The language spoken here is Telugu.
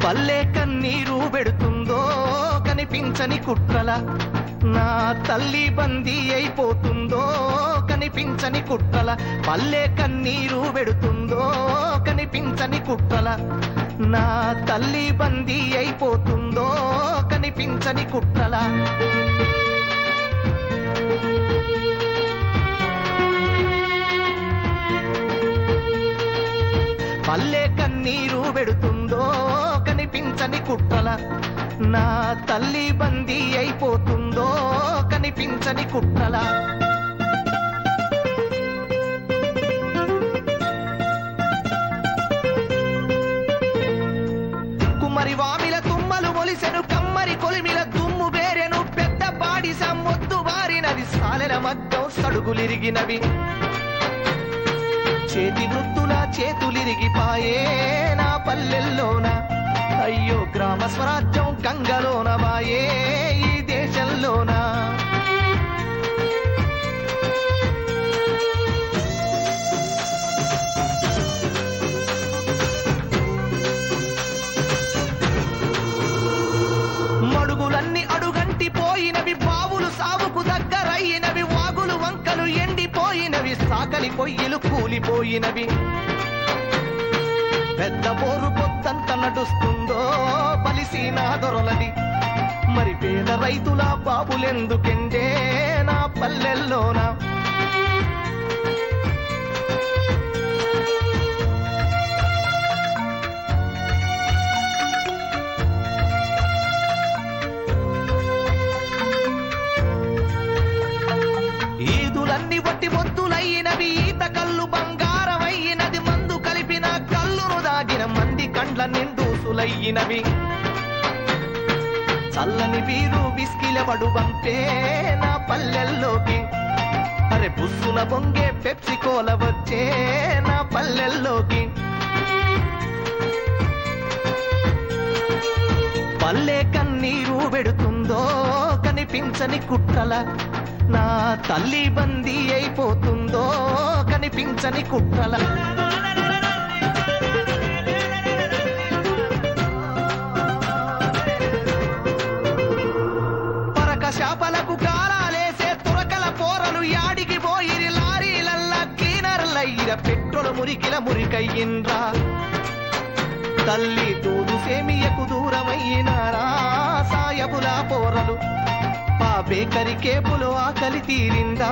పల్లె కన్నీరు పెడుతుందో కనిపించని కుట్రల, నా తల్లి బందీ అయిపోతుందో కనిపించని కుట్రల. పల్లె కన్నీరు పెడుతుందో కనిపించని కుట్రల, నా తల్లి బందీ అయిపోతుందో కనిపించని కుట్రల. పల్లె కన్నీరు పెడుతుందో కనిపించని కుట్రల, నా తల్లి బందీ అయిపోతుందో కనిపించని కుట్రల. కుమ్మరి వామిల తుమ్మలు మొలిసెను, కమ్మరి కొలిమిల దుమ్ము బేరెను, పెద్ద బాడిస మొద్దు బారినది, సాలెల మగ్గం సడుగులిరిగినవి, చేతి వృత్తుల చేతులిరిగిపాయే నా పల్లెల్లోన. అయ్యో గ్రామ స్వరాజ్యం గంగలోన వాయే ఈ దేశంలోన. మడుగులన్నీ అడుగంటి పోయినవి, బావులు సావుకు దగ్గరయినవి, వాగులు వంకలు ఎండిపోయినవి, సాకలి పొయ్యిలు కూలిపోయినవి, పెద్ద బోరు పొద్దంత నడుస్తుందో బలిసీనా దొరలది. మరి పేద రైతుల బాబులెందుకెండే నా పల్లెల్లోన. ఈదులన్నీ వట్టి మొత్తులయ్యినవి, ఈత కళ్ళు బంగారమయ్యినది, మందు కలిపిన కళ్ళును దాగిన మంది కండ్ల నిండూసులయ్యినవి, చల్లని వీరు విస్కిలబడు బంపే నా పల్లెల్లోకి. అరే బుస్సున బొంగే పెప్సి కోల వచ్చే నా పల్లెల్లోకి. పల్లె కన్నీరు పెడుతుందో కనిపించని కుట్రల, నా తల్లి బందీ అయిపోతుందో కనిపించని కుట్రల. పరక శాపలకు కాలాలేసే తురకల పోరలు యాడికి పోయిరి, లారీలల్లా క్లీనర్లయ్యిర, పెట్రోలు మురికిల మురికయ్యిండ్రా. తల్లి తోడు సేమియకు దూరమయ్యినారా సాయబుల పోరలు, ఆ బేకరి కేపులో ఆకలి తీరిందా